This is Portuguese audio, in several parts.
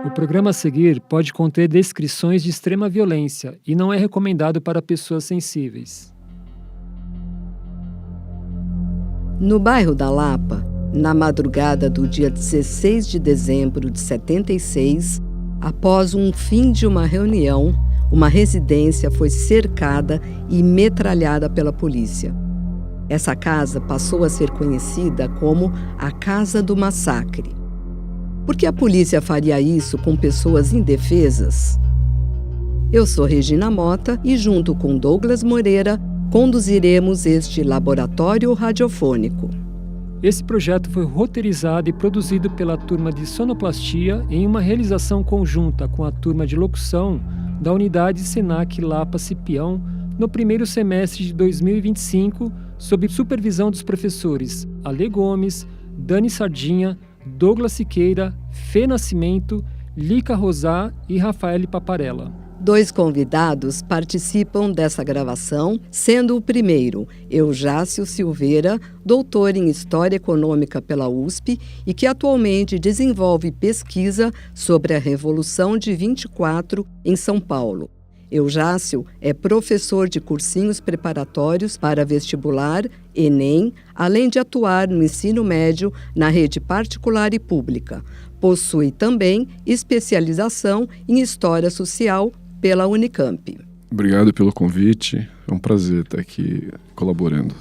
O programa a seguir pode conter descrições de extrema violência e não é recomendado para pessoas sensíveis. No bairro da Lapa, na madrugada do dia 16 de dezembro de 76, após um fim de uma reunião, uma residência foi cercada e metralhada pela polícia. Essa casa passou a ser conhecida como a Casa do Massacre. Por que a polícia faria isso com pessoas indefesas? Eu sou Regina Mota e, junto com Douglas Moreira, conduziremos este laboratório radiofônico. Esse projeto foi roteirizado e produzido pela turma de sonoplastia em uma realização conjunta com a turma de locução da unidade Senac Lapa Cipião no primeiro semestre de 2025, sob supervisão dos professores Ale Gomes, Dani Sardinha, Douglas Siqueira, Fê Nascimento, Lica Rosá e Rafael Paparella. 2 convidados participam dessa gravação, sendo o primeiro, Eujácio Silveira, doutor em História Econômica pela USP e que atualmente desenvolve pesquisa sobre a Revolução de 24 em São Paulo. Eujácio é professor de cursinhos preparatórios para vestibular, Enem, além de atuar no ensino médio na rede particular e pública. Possui também especialização em História Social pela Unicamp. Obrigado pelo convite, é um prazer estar aqui colaborando.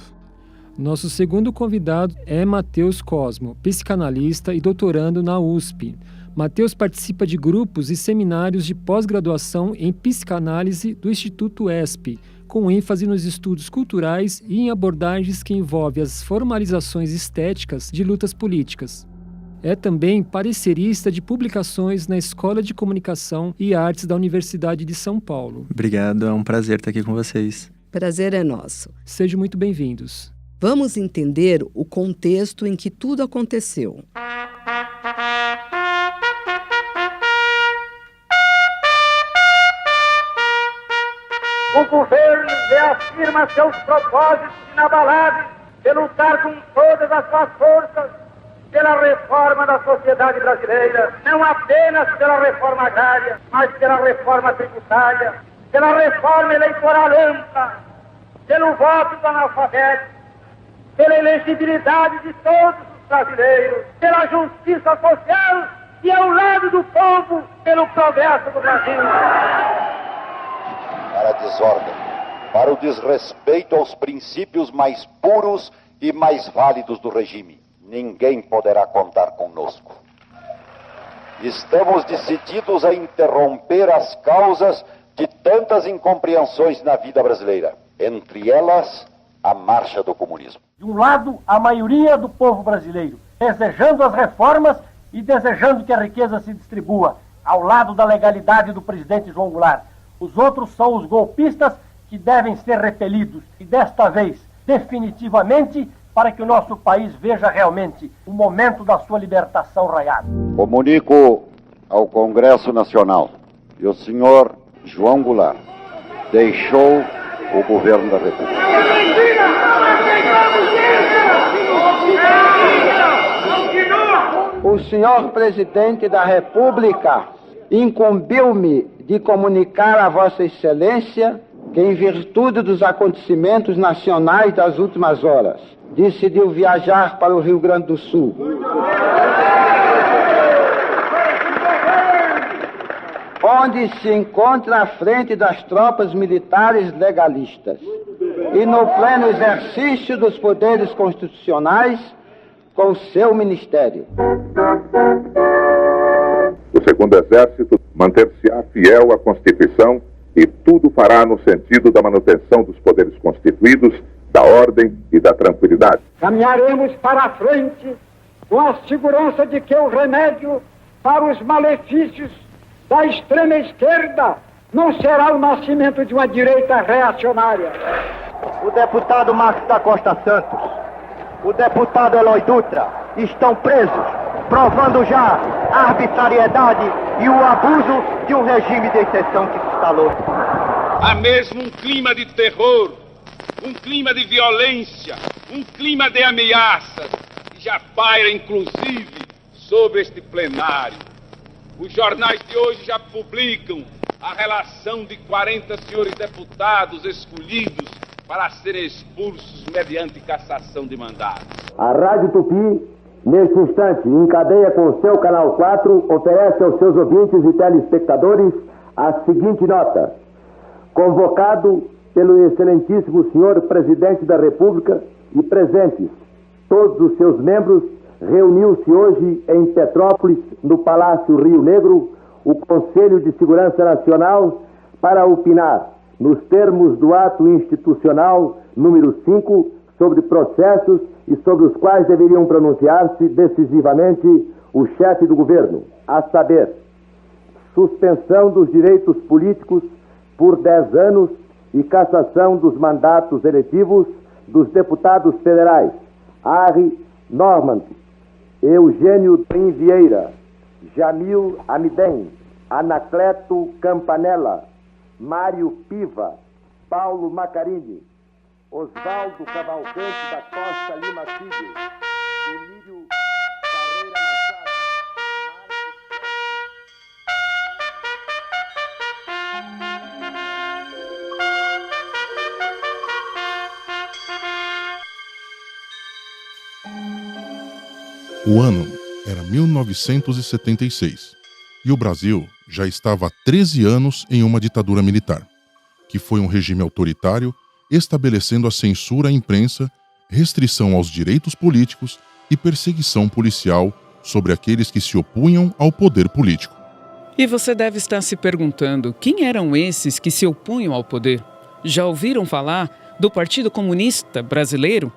Nosso segundo convidado é Matheus Cosmo, psicanalista e doutorando na USP. Matheus participa de grupos e seminários de pós-graduação em psicanálise do Instituto ESP, com ênfase nos estudos culturais e em abordagens que envolvem as formalizações estéticas de lutas políticas. É também parecerista de publicações na Escola de Comunicação e Artes da Universidade de São Paulo. Obrigado, é um prazer estar aqui com vocês. Prazer é nosso. Sejam muito bem-vindos. Vamos entender o contexto em que tudo aconteceu. O governo reafirma seus propósitos inabaláveis de lutar com todas as suas forças pela reforma da sociedade brasileira, não apenas pela reforma agrária, mas pela reforma tributária, pela reforma eleitoral ampla, pelo voto do analfabeto, pela elegibilidade de todos os brasileiros, pela justiça social e ao lado do povo, pelo progresso do Brasil. Para a desordem, para o desrespeito aos princípios mais puros e mais válidos do regime. Ninguém poderá contar conosco. Estamos decididos a interromper as causas de tantas incompreensões na vida brasileira. Entre elas, a marcha do comunismo. De um lado, a maioria do povo brasileiro, desejando as reformas e desejando que a riqueza se distribua, ao lado da legalidade do presidente João Goulart. Os outros são os golpistas que devem ser repelidos. E desta vez, definitivamente, para que o nosso país veja realmente o momento da sua libertação raiada. Comunico ao Congresso Nacional que o senhor João Goulart deixou o governo da República. O senhor presidente da República incumbiu-me de comunicar a Vossa Excelência que, em virtude dos acontecimentos nacionais das últimas horas, decidiu viajar para o Rio Grande do Sul. Onde se encontra à frente das tropas militares legalistas e no pleno exercício dos poderes constitucionais com o seu ministério. O segundo exército manter-se-á fiel à Constituição e tudo fará no sentido da manutenção dos poderes constituídos, da ordem e da tranquilidade. Caminharemos para a frente com a segurança de que o remédio para os malefícios da extrema esquerda não será o nascimento de uma direita reacionária. O deputado Marcos da Costa Santos, o deputado Eloy Dutra estão presos, provando já a arbitrariedade e o abuso de um regime de exceção que se instalou. Há mesmo um clima de terror, um clima de violência, um clima de ameaças, que já paira inclusive sobre este plenário. Os jornais de hoje já publicam a relação de 40 senhores deputados escolhidos para serem expulsos mediante cassação de mandato. A Rádio Tupi, neste instante, em cadeia com o seu Canal 4, oferece aos seus ouvintes e telespectadores a seguinte nota. Convocado pelo excelentíssimo senhor Presidente da República e presentes todos os seus membros, reuniu-se hoje em Petrópolis, no Palácio Rio Negro, o Conselho de Segurança Nacional para opinar, nos termos do ato institucional número 5, sobre processos e sobre os quais deveriam pronunciar-se decisivamente o chefe do governo, a saber, suspensão dos direitos políticos por 10 anos e cassação dos mandatos eletivos dos deputados federais Harry Normand, Eugênio Trim Vieira, Jamil Amidem, Anacleto Campanella, Mário Piva, Paulo Macarini, Oswaldo Cavalcante da Costa Lima Filho, Emílio Carreira Machado, O ano era 1976 e o Brasil já estava há 13 anos em uma ditadura militar, que foi um regime autoritário estabelecendo a censura à imprensa, restrição aos direitos políticos e perseguição policial sobre aqueles que se opunham ao poder político. E você deve estar se perguntando quem eram esses que se opunham ao poder? Já ouviram falar do Partido Comunista Brasileiro?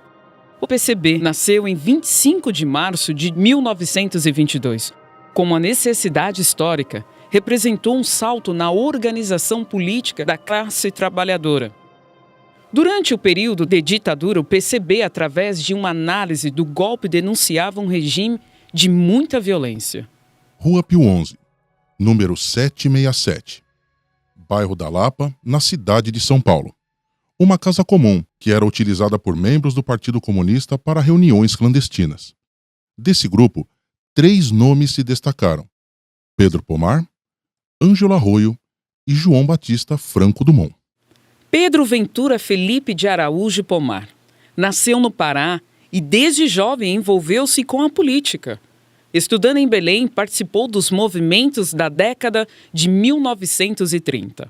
O PCB nasceu em 25 de março de 1922. Com uma necessidade histórica, representou um salto na organização política da classe trabalhadora. Durante o período de ditadura, o PCB, através de uma análise do golpe, denunciava um regime de muita violência. Rua Pio XI, número 767, bairro da Lapa, na cidade de São Paulo. Uma casa comum que era utilizada por membros do Partido Comunista para reuniões clandestinas. Desse grupo, 3 nomes se destacaram: Pedro Pomar, Ângelo Arroio e João Batista Franco Dumont. Pedro Ventura Felipe de Araújo Pomar nasceu no Pará e desde jovem envolveu-se com a política. Estudando em Belém, participou dos movimentos da década de 1930.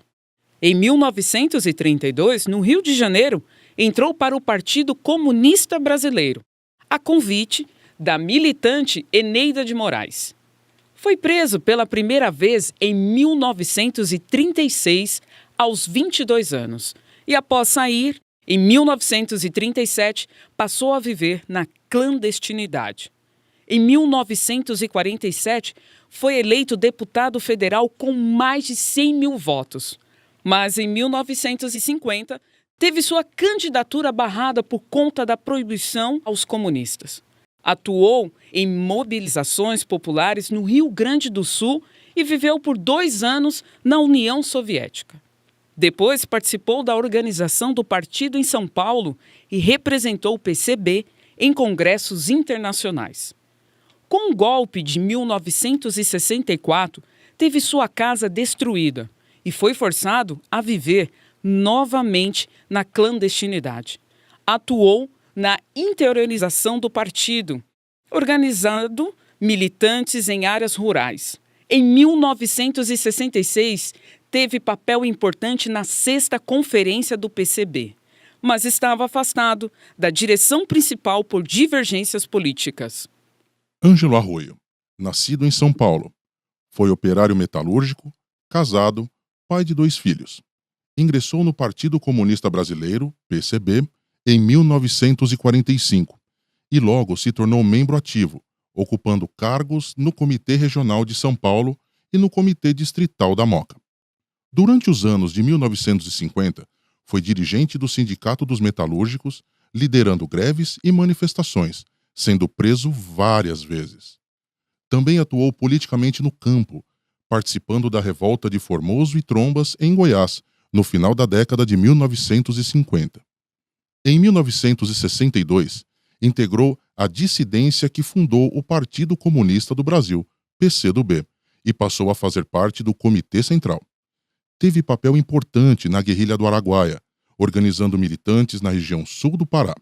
Em 1932, no Rio de Janeiro, entrou para o Partido Comunista Brasileiro, a convite da militante Eneida de Moraes. Foi preso pela primeira vez em 1936, aos 22 anos, e após sair, em 1937, passou a viver na clandestinidade. Em 1947, foi eleito deputado federal com mais de 100 mil votos. Mas em 1950, teve sua candidatura barrada por conta da proibição aos comunistas. Atuou em mobilizações populares no Rio Grande do Sul e viveu por 2 anos na União Soviética. Depois participou da organização do partido em São Paulo e representou o PCB em congressos internacionais. Com o golpe de 1964, teve sua casa destruída e foi forçado a viver novamente na clandestinidade. Atuou na interiorização do partido, organizando militantes em áreas rurais. Em 1966, teve papel importante na 6ª Conferência do PCB, mas estava afastado da direção principal por divergências políticas. Ângelo Arroio, nascido em São Paulo, foi operário metalúrgico, casado, pai de 2 filhos. Ingressou no Partido Comunista Brasileiro, PCB, em 1945 e logo se tornou membro ativo, ocupando cargos no Comitê Regional de São Paulo e no Comitê Distrital da Moca. Durante os anos de 1950, foi dirigente do Sindicato dos Metalúrgicos, liderando greves e manifestações, sendo preso várias vezes. Também atuou politicamente no campo, participando da revolta de Formoso e Trombas, em Goiás, no final da década de 1950. Em 1962, integrou a dissidência que fundou o Partido Comunista do Brasil, PCdoB, e passou a fazer parte do Comitê Central. Teve papel importante na guerrilha do Araguaia, organizando militantes na região sul do Pará.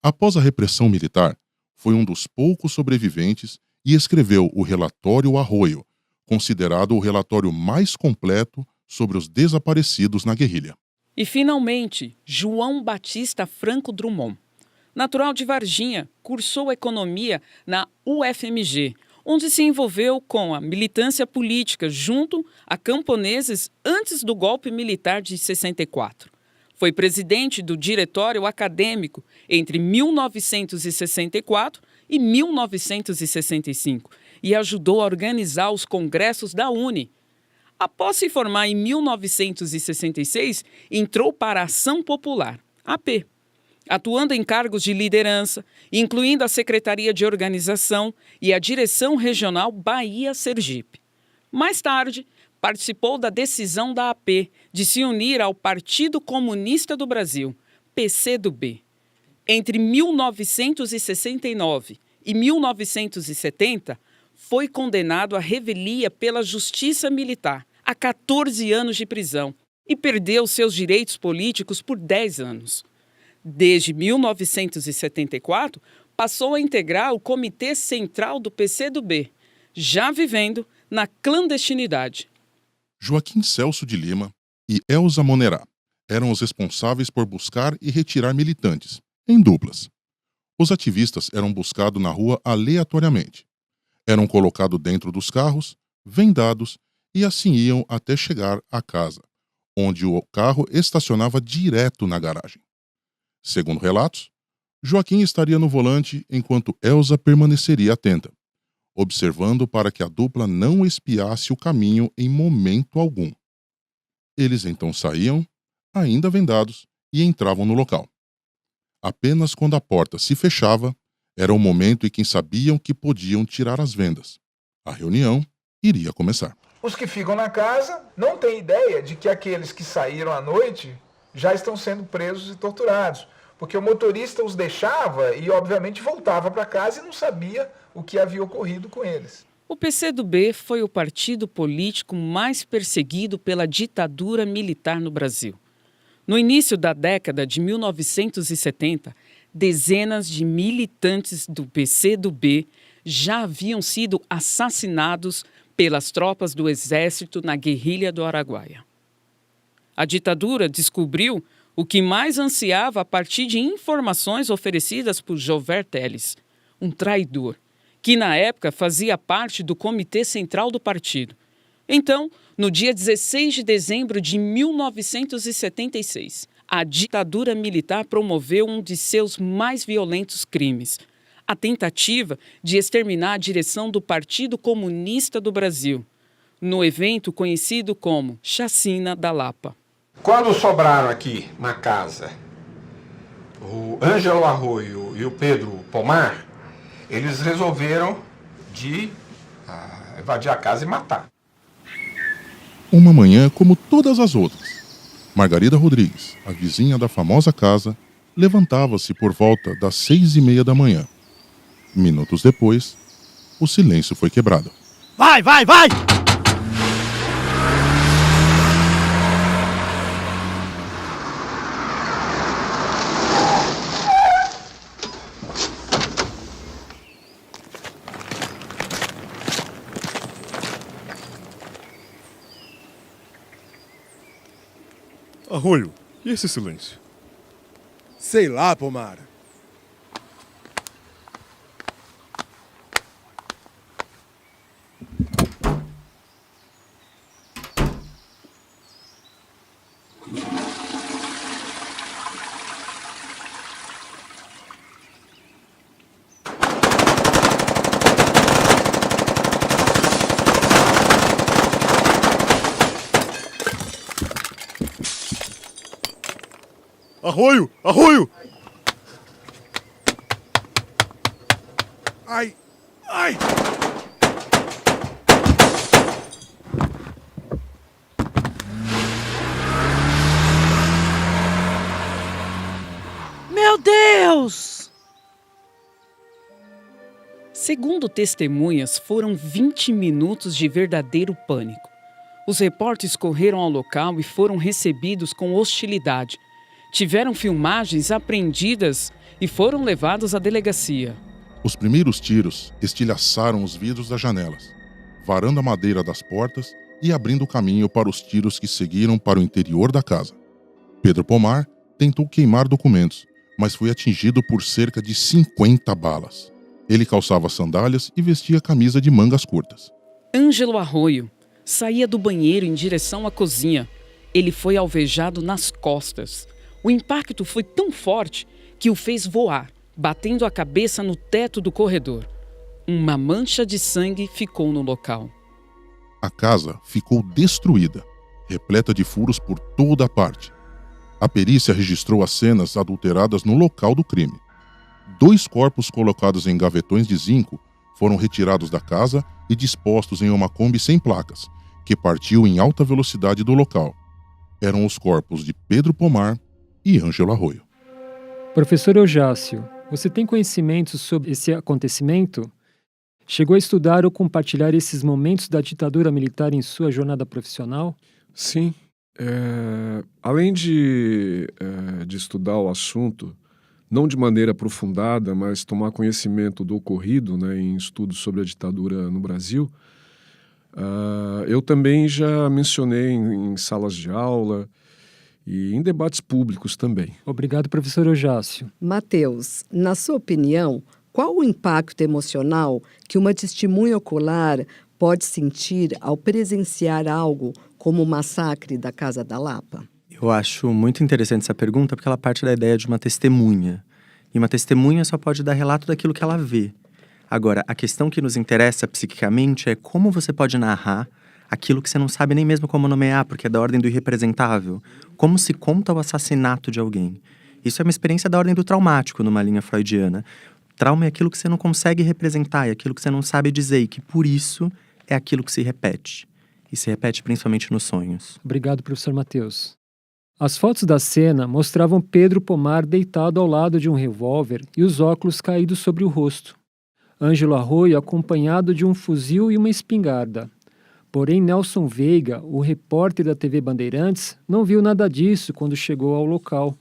Após a repressão militar, foi um dos poucos sobreviventes e escreveu o Relatório Arroio, considerado o relatório mais completo sobre os desaparecidos na guerrilha. E, finalmente, João Batista Franco Drummond. Natural de Varginha, cursou economia na UFMG, onde se envolveu com a militância política junto a camponeses antes do golpe militar de 64. Foi presidente do diretório acadêmico entre 1964 e 1965 e ajudou a organizar os congressos da UNE. Após se formar em 1966, entrou para a Ação Popular, AP, atuando em cargos de liderança, incluindo a Secretaria de Organização e a Direção Regional Bahia-Sergipe. Mais tarde, participou da decisão da AP de se unir ao Partido Comunista do Brasil, PCdoB. Entre 1969 e 1970, foi condenado à revelia pela Justiça Militar a 14 anos de prisão e perdeu seus direitos políticos por 10 anos. Desde 1974, passou a integrar o Comitê Central do PCdoB, já vivendo na clandestinidade. Joaquim Celso de Lima e Elza Monerá eram os responsáveis por buscar e retirar militantes, em duplas. Os ativistas eram buscados na rua aleatoriamente. Eram colocados dentro dos carros, vendados, e assim iam até chegar à casa, onde o carro estacionava direto na garagem. Segundo relatos, Joaquim estaria no volante enquanto Elza permaneceria atenta, observando para que a dupla não espiasse o caminho em momento algum. Eles então saíam, ainda vendados, e entravam no local. Apenas quando a porta se fechava, era o momento em que sabiam que podiam tirar as vendas. A reunião iria começar. Os que ficam na casa não têm ideia de que aqueles que saíram à noite já estão sendo presos e torturados, porque o motorista os deixava e, obviamente, voltava para casa e não sabia o que havia ocorrido com eles. O PCdoB foi o partido político mais perseguido pela ditadura militar no Brasil. No início da década de 1970, dezenas de militantes do PCdoB já haviam sido assassinados pelas tropas do Exército na guerrilha do Araguaia. A ditadura descobriu o que mais ansiava a partir de informações oferecidas por Jover Teles, um traidor, que na época fazia parte do Comitê Central do partido. Então, no dia 16 de dezembro de 1976, a ditadura militar promoveu um de seus mais violentos crimes, a tentativa de exterminar a direção do Partido Comunista do Brasil, no evento conhecido como Chacina da Lapa. Quando sobraram aqui na casa o Ângelo Arroio e o Pedro Pomar, eles resolveram de invadir a casa e matar. Uma manhã como todas as outras. Margarida Rodrigues, a vizinha da famosa casa, levantava-se por volta das 6h30 da manhã. Minutos depois, o silêncio foi quebrado. Vai, vai, vai! Arroio, e esse silêncio? Sei lá, Pomar. Arroio! Arroio! Ai! Ai! Meu Deus! Segundo testemunhas, foram 20 minutos de verdadeiro pânico. Os repórteres correram ao local e foram recebidos com hostilidade. Tiveram filmagens apreendidas e foram levados à delegacia. Os primeiros tiros estilhaçaram os vidros das janelas, varando a madeira das portas e abrindo caminho para os tiros que seguiram para o interior da casa. Pedro Pomar tentou queimar documentos, mas foi atingido por cerca de 50 balas. Ele calçava sandálias e vestia camisa de mangas curtas. Ângelo Arroio saía do banheiro em direção à cozinha. Ele foi alvejado nas costas. O impacto foi tão forte que o fez voar, batendo a cabeça no teto do corredor. Uma mancha de sangue ficou no local. A casa ficou destruída, repleta de furos por toda a parte. A perícia registrou as cenas adulteradas no local do crime. 2 corpos colocados em gavetões de zinco foram retirados da casa e dispostos em uma Kombi sem placas, que partiu em alta velocidade do local. Eram os corpos de Pedro Pomar e Ângelo Arroio. Professor Eujácio, você tem conhecimentos sobre esse acontecimento? Chegou a estudar ou compartilhar esses momentos da ditadura militar em sua jornada profissional? Sim. Além de estudar o assunto, não de maneira aprofundada, mas tomar conhecimento do ocorrido, né, em estudos sobre a ditadura no Brasil, eu também já mencionei em salas de aula e em debates públicos também. Obrigado, professor Eujácio. Matheus, na sua opinião, qual o impacto emocional que uma testemunha ocular pode sentir ao presenciar algo como o massacre da Casa da Lapa? Eu acho muito interessante essa pergunta porque ela parte da ideia de uma testemunha. E uma testemunha só pode dar relato daquilo que ela vê. Agora, a questão que nos interessa psiquicamente é como você pode narrar aquilo que você não sabe nem mesmo como nomear, porque é da ordem do irrepresentável. Como se conta o assassinato de alguém. Isso é uma experiência da ordem do traumático, numa linha freudiana. Trauma é aquilo que você não consegue representar, é aquilo que você não sabe dizer, e que por isso é aquilo que se repete. E se repete principalmente nos sonhos. Obrigado, professor Matheus. As fotos da cena mostravam Pedro Pomar deitado ao lado de um revólver e os óculos caídos sobre o rosto. Ângelo Arroio acompanhado de um fuzil e uma espingarda. Porém, Nelson Veiga, o repórter da TV Bandeirantes, não viu nada disso quando chegou ao local.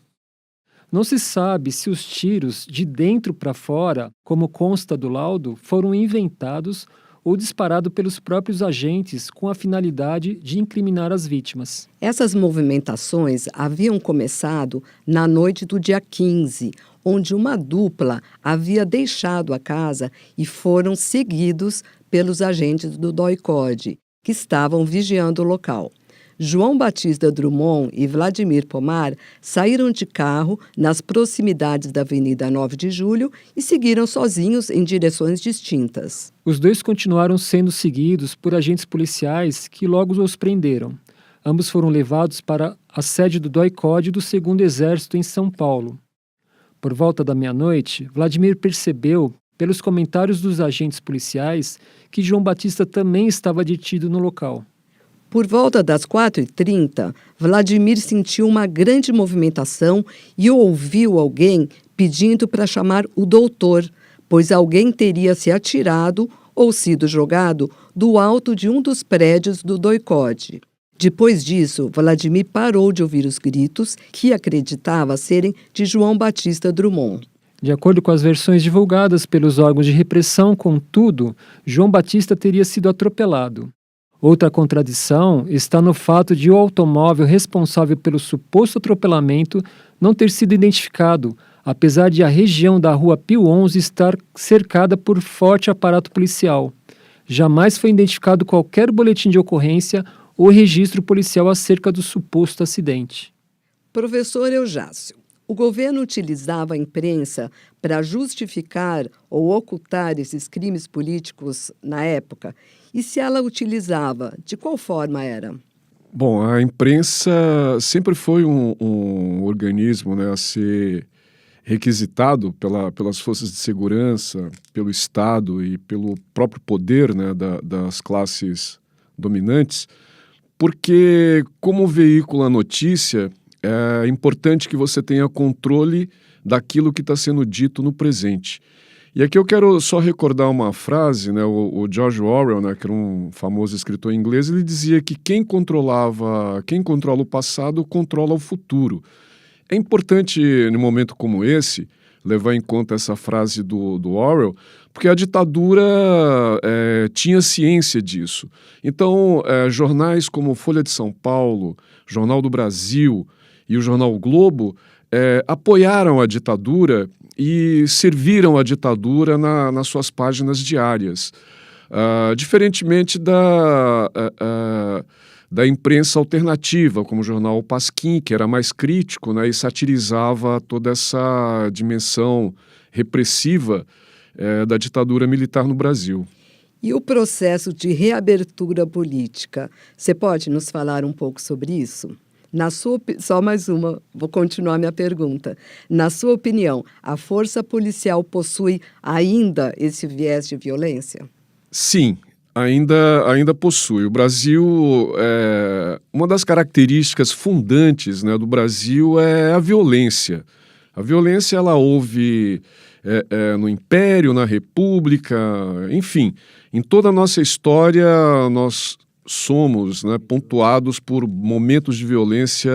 Não se sabe se os tiros de dentro para fora, como consta do laudo, foram inventados ou disparados pelos próprios agentes com a finalidade de incriminar as vítimas. Essas movimentações haviam começado na noite do dia 15, onde uma dupla havia deixado a casa e foram seguidos pelos agentes do DOI-CODE, que estavam vigiando o local. João Batista Drummond e Vladimir Pomar saíram de carro nas proximidades da Avenida 9 de Julho e seguiram sozinhos em direções distintas. Os dois continuaram sendo seguidos por agentes policiais que logo os prenderam. Ambos foram levados para a sede do DOI-CODE do 2º Exército em São Paulo. Por volta da meia-noite, Vladimir percebeu, pelos comentários dos agentes policiais, que João Batista também estava detido no local. Por volta das 4h30, Vladimir sentiu uma grande movimentação e ouviu alguém pedindo para chamar o doutor, pois alguém teria se atirado ou sido jogado do alto de um dos prédios do DOI-CODE. Depois disso, Vladimir parou de ouvir os gritos, que acreditava serem de João Batista Drummond. De acordo com as versões divulgadas pelos órgãos de repressão, contudo, João Batista teria sido atropelado. Outra contradição está no fato de o automóvel responsável pelo suposto atropelamento não ter sido identificado, apesar de a região da Rua Pio XI estar cercada por forte aparato policial. Jamais foi identificado qualquer boletim de ocorrência ou registro policial acerca do suposto acidente. Professor Eujácio, o governo utilizava a imprensa para justificar ou ocultar esses crimes políticos na época? E se ela utilizava, de qual forma era? Bom, a imprensa sempre foi um organismo, né, a ser requisitado pelas forças de segurança, pelo Estado e pelo próprio poder, né, das classes dominantes, porque como veículo a notícia, é importante que você tenha controle daquilo que está sendo dito no presente. E aqui eu quero só recordar uma frase, né? O George Orwell, né, que era um famoso escritor inglês, ele dizia que quem controla o passado controla o futuro. É importante, num momento como esse, levar em conta essa frase do Orwell, porque a ditadura tinha ciência disso. Então, jornais como Folha de São Paulo, Jornal do Brasil e o Jornal o Globo apoiaram a ditadura e serviram a ditadura nas suas páginas diárias. Diferentemente da imprensa alternativa, como o jornal Pasquim, que era mais crítico, né, e satirizava toda essa dimensão repressiva da ditadura militar no Brasil. E o processo de reabertura política, você pode nos falar um pouco sobre isso? Só mais uma, vou continuar minha pergunta. Na sua opinião, a força policial possui ainda esse viés de violência? Sim, ainda possui. O Brasil, uma das características fundantes, né, do Brasil é a violência. A violência, ela houve no Império, na República, enfim. Em toda a nossa história, nós somos, né, pontuados por momentos de violência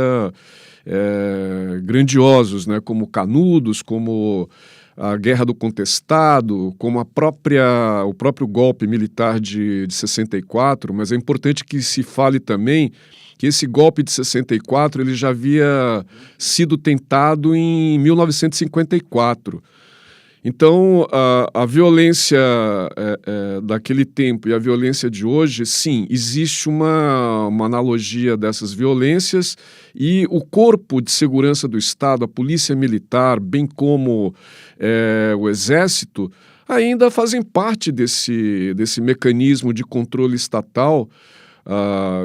grandiosos, né, como Canudos, como a Guerra do Contestado, como o próprio golpe militar de 64, mas é importante que se fale também que esse golpe de 64 ele já havia sido tentado em 1954. Então, a violência daquele tempo e a violência de hoje, sim, existe uma analogia dessas violências e o Corpo de Segurança do Estado, a Polícia Militar, bem como o Exército, ainda fazem parte desse mecanismo de controle estatal,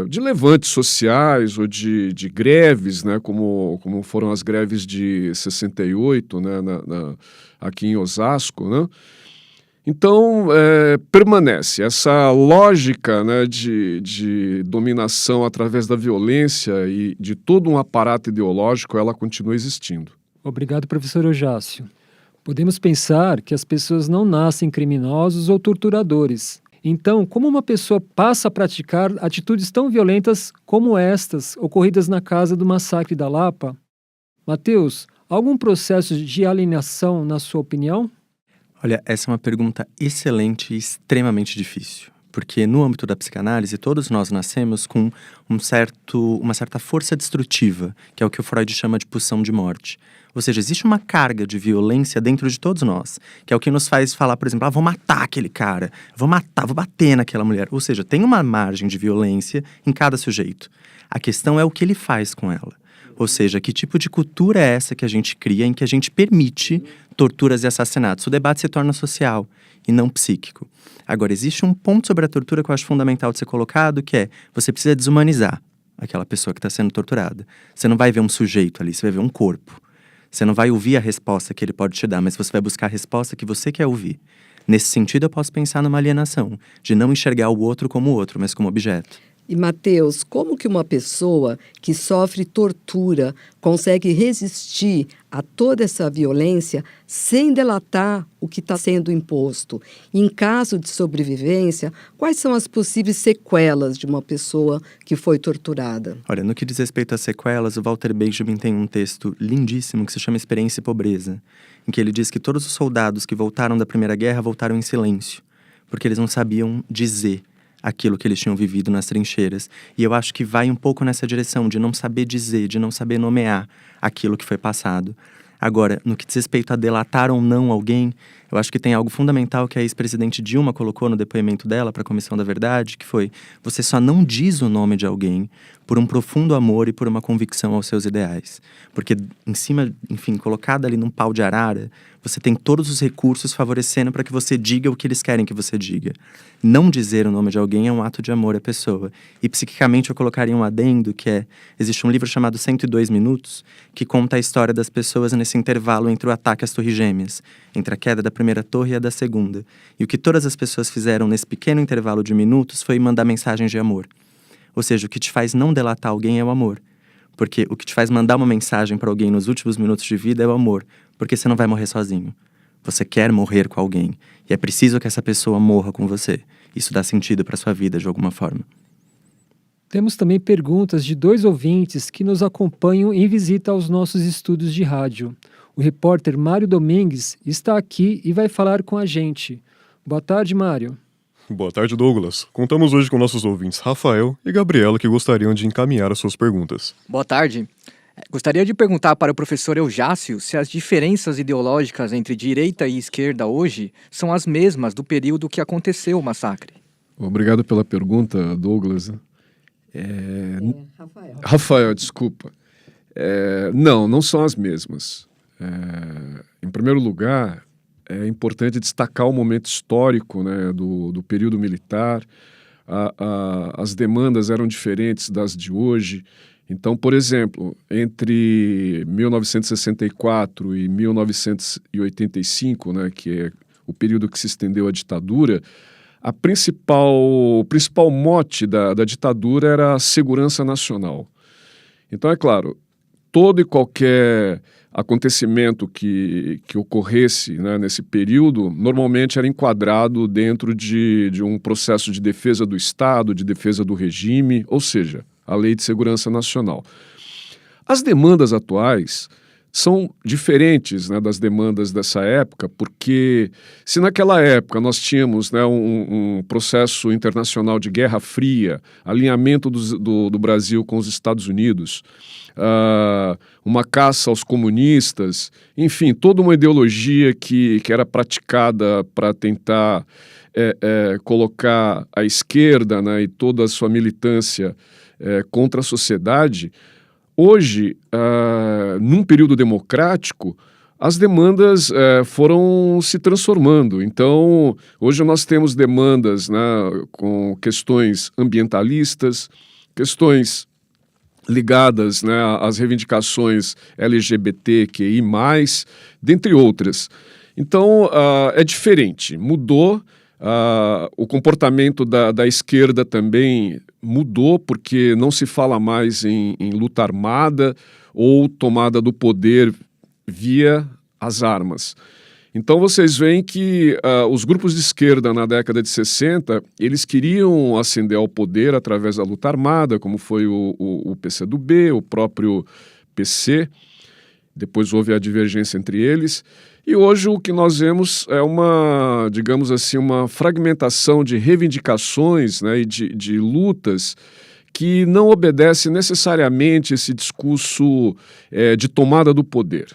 de levantes sociais ou de greves, né, como foram as greves de 68, né, aqui em Osasco, né? Então, permanece essa lógica, né, de dominação através da violência e de todo um aparato ideológico, ela continua existindo. Obrigado, professor Eujácio. Podemos pensar que as pessoas não nascem criminosos ou torturadores. Então, como uma pessoa passa a praticar atitudes tão violentas como estas ocorridas na casa do massacre da Lapa? Matheus, algum processo de alienação, na sua opinião? Olha, essa é uma pergunta excelente e extremamente difícil. Porque no âmbito da psicanálise, todos nós nascemos com uma certa força destrutiva, que é o que o Freud chama de pulsão de morte. Ou seja, existe uma carga de violência dentro de todos nós, que é o que nos faz falar, por exemplo, vou matar aquele cara, vou bater naquela mulher. Ou seja, tem uma margem de violência em cada sujeito. A questão é o que ele faz com ela. Ou seja, que tipo de cultura é essa que a gente cria em que a gente permite torturas e assassinatos? O debate se torna social e não psíquico. Agora, existe um ponto sobre a tortura que eu acho fundamental de ser colocado, que é, você precisa desumanizar aquela pessoa que está sendo torturada. Você não vai ver um sujeito ali, você vai ver um corpo. Você não vai ouvir a resposta que ele pode te dar, mas você vai buscar a resposta que você quer ouvir. Nesse sentido, eu posso pensar numa alienação, de não enxergar o outro como o outro, mas como objeto. E, Matheus, como que uma pessoa que sofre tortura consegue resistir a toda essa violência sem delatar o que está sendo imposto? Em caso de sobrevivência, quais são as possíveis sequelas de uma pessoa que foi torturada? Olha, no que diz respeito às sequelas, o Walter Benjamin tem um texto lindíssimo que se chama Experiência e Pobreza, em que ele diz que todos os soldados que voltaram da Primeira Guerra voltaram em silêncio, porque eles não sabiam dizer aquilo que eles tinham vivido nas trincheiras. E eu acho que vai um pouco nessa direção de não saber dizer, de não saber nomear aquilo que foi passado. Agora, no que diz respeito a delatar ou não alguém, eu acho que tem algo fundamental que a ex-presidente Dilma colocou no depoimento dela para a Comissão da Verdade, que foi: você só não diz o nome de alguém por um profundo amor e por uma convicção aos seus ideais. Porque em cima, enfim, colocada ali num pau de arara, você tem todos os recursos favorecendo para que você diga o que eles querem que você diga. Não dizer o nome de alguém é um ato de amor à pessoa. E psiquicamente eu colocaria um adendo, que é: existe um livro chamado 102 Minutos, que conta a história das pessoas nesse intervalo entre o ataque às Torres Gêmeas, entre a queda da primeira torre e a da segunda. E o que todas as pessoas fizeram nesse pequeno intervalo de minutos foi mandar mensagens de amor. Ou seja, o que te faz não delatar alguém é o amor. Porque o que te faz mandar uma mensagem para alguém nos últimos minutos de vida é o amor. Porque você não vai morrer sozinho. Você quer morrer com alguém. E é preciso que essa pessoa morra com você. Isso dá sentido para sua vida de alguma forma. Temos também perguntas de 2 ouvintes que nos acompanham em visita aos nossos estúdios de rádio. O repórter Mário Domingues está aqui e vai falar com a gente. Boa tarde, Mário. Boa tarde, Douglas. Contamos hoje com nossos ouvintes Rafael e Gabriela, que gostariam de encaminhar as suas perguntas. Boa tarde. Gostaria de perguntar para o professor Eujácio se as diferenças ideológicas entre direita e esquerda hoje são as mesmas do período que aconteceu o massacre. Obrigado pela pergunta, Douglas. Rafael, desculpa. Não são as mesmas. Em primeiro lugar, é importante destacar o momento histórico, né, do período militar. As demandas eram diferentes das de hoje. Então, por exemplo, entre 1964 e 1985, né, que é o período que se estendeu a ditadura, o principal mote da ditadura era a segurança nacional. Então, é claro, todo e qualquer acontecimento que ocorresse, né, nesse período, normalmente era enquadrado dentro de um processo de defesa do Estado, de defesa do regime, ou seja, a Lei de Segurança Nacional. As demandas atuais são diferentes, né, das demandas dessa época, porque se naquela época nós tínhamos, né, um processo internacional de Guerra Fria, alinhamento do Brasil com os Estados Unidos, uma caça aos comunistas, enfim, toda uma ideologia que era praticada para tentar colocar a esquerda, né, e toda a sua militância contra a sociedade. Hoje, num período democrático, as demandas foram se transformando. Então, hoje nós temos demandas, né, com questões ambientalistas, questões ligadas, né, às reivindicações LGBTQI+, dentre outras. Então, é diferente, mudou. O comportamento da esquerda também mudou, porque não se fala mais em luta armada ou tomada do poder via as armas. Então vocês veem que os grupos de esquerda na década de 60, eles queriam ascender ao poder através da luta armada, como foi o PCdoB, o próprio PC. Depois houve a divergência entre eles. E hoje o que nós vemos é uma, digamos assim, uma fragmentação de reivindicações, né, e de lutas que não obedece necessariamente esse discurso de tomada do poder.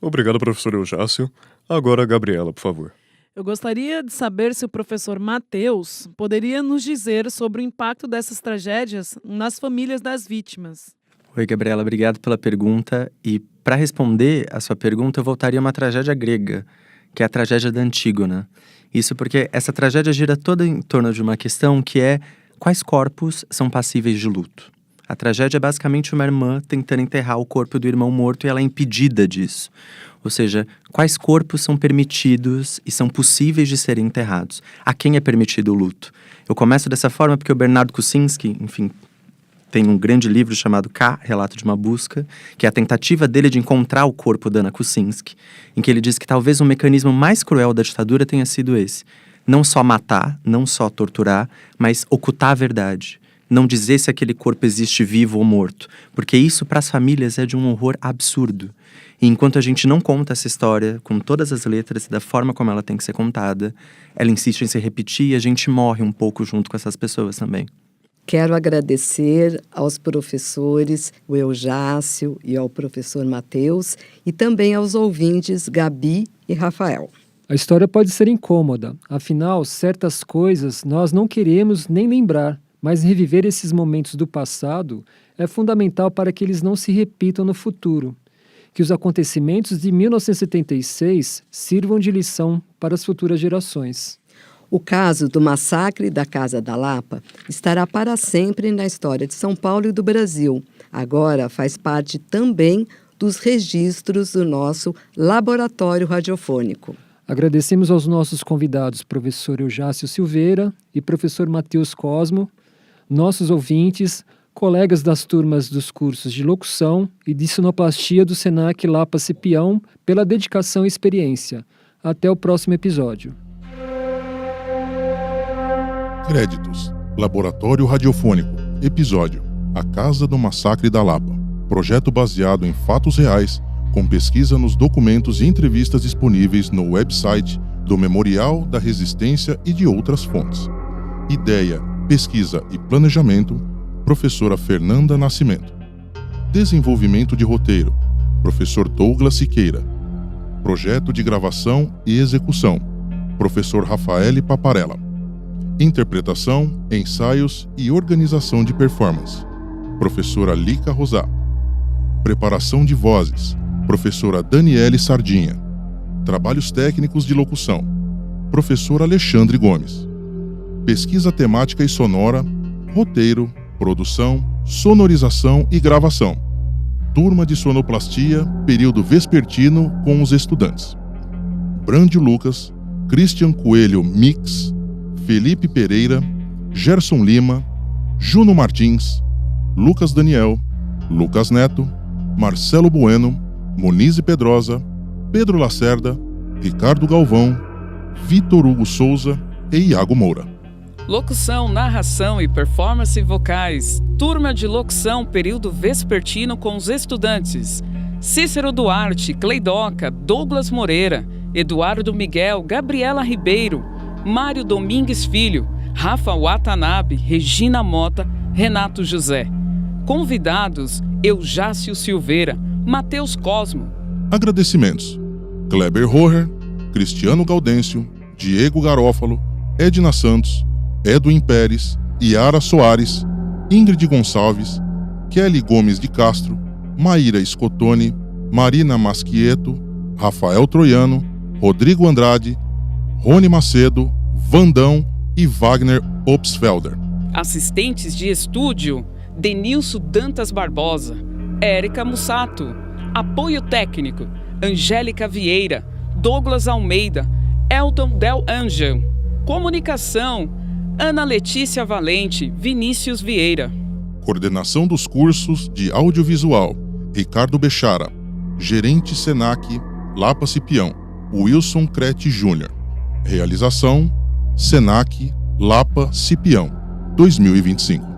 Obrigado, professor Eujácio. Agora, Gabriela, por favor. Eu gostaria de saber se o professor Matheus poderia nos dizer sobre o impacto dessas tragédias nas famílias das vítimas. Oi, Gabriela, obrigado pela pergunta. E para responder a sua pergunta, eu voltaria a uma tragédia grega, que é a tragédia da Antígona. Isso porque essa tragédia gira toda em torno de uma questão que é quais corpos são passíveis de luto. A tragédia é basicamente uma irmã tentando enterrar o corpo do irmão morto e ela é impedida disso. Ou seja, quais corpos são permitidos e são possíveis de serem enterrados? A quem é permitido o luto? Eu começo dessa forma porque o Bernard Kucinski, enfim, tem um grande livro chamado K, Relato de uma Busca, que é a tentativa dele de encontrar o corpo da Ana Kucinski, em que ele diz que talvez o mecanismo mais cruel da ditadura tenha sido esse. Não só matar, não só torturar, mas ocultar a verdade. Não dizer se aquele corpo existe vivo ou morto, porque isso para as famílias é de um horror absurdo. E enquanto a gente não conta essa história com todas as letras e da forma como ela tem que ser contada, ela insiste em se repetir e a gente morre um pouco junto com essas pessoas também. Quero agradecer aos professores, o Eujácio e ao professor Matheus, e também aos ouvintes Gabi e Rafael. A história pode ser incômoda, afinal, certas coisas nós não queremos nem lembrar, mas reviver esses momentos do passado é fundamental para que eles não se repitam no futuro. Que os acontecimentos de 1976 sirvam de lição para as futuras gerações. O caso do massacre da Casa da Lapa estará para sempre na história de São Paulo e do Brasil. Agora faz parte também dos registros do nosso laboratório radiofônico. Agradecemos aos nossos convidados, professor Eujácio Silveira e professor Matheus Cosmo, nossos ouvintes, colegas das turmas dos cursos de locução e de sonoplastia do Senac Lapa Cipião pela dedicação e experiência. Até o próximo episódio. Créditos: Laboratório Radiofônico. Episódio: A Casa do Massacre da Lapa. Projeto baseado em fatos reais, com pesquisa nos documentos e entrevistas disponíveis no website do Memorial da Resistência e de outras fontes. Ideia, pesquisa e planejamento: professora Fernanda Nascimento. Desenvolvimento de roteiro: professor Douglas Siqueira. Projeto de gravação e execução: professor Rafael Paparella. Interpretação, ensaios e organização de performance: professora Lica Rosá. Preparação de vozes: professora Daniele Sardinha. Trabalhos técnicos de locução: professor Alexandre Gomes. Pesquisa temática e sonora, roteiro, produção, sonorização e gravação: turma de sonoplastia, período vespertino com os estudantes: Brândio Lucas, Christian Coelho Mix, Felipe Pereira, Gerson Lima, Juno Martins, Lucas Daniel, Lucas Neto, Marcelo Bueno, Monize Pedrosa, Pedro Lacerda, Ricardo Galvão, Vitor Hugo Souza e Iago Moura. Locução, narração e performance vocais. Turma de locução, período vespertino com os estudantes: Cícero Duarte, Cleidoca, Douglas Moreira, Eduardo Miguel, Gabriela Ribeiro, Mário Domingues Filho, Rafa Watanabe, Regina Mota, Renato José. Convidados: Eujácio Silveira, Matheus Cosmo. Agradecimentos: Kleber Roher, Cristiano Gaudêncio, Diego Garófalo, Edna Santos, Edwin Pérez, Yara Soares, Ingrid Gonçalves, Kelly Gomes de Castro, Maíra Scotoni, Marina Masquieto, Rafael Troiano, Rodrigo Andrade, Rony Macedo, Vandão e Wagner Opsfelder. Assistentes de estúdio: Denilson Dantas Barbosa, Érica Mussato. Apoio técnico: Angélica Vieira, Douglas Almeida, Elton Del Angel. Comunicação: Ana Letícia Valente, Vinícius Vieira. Coordenação dos cursos de audiovisual: Ricardo Bechara. Gerente Senac Lapa Cipião, Wilson Crete Júnior. Realização: Senac Lapa Cipião 2025.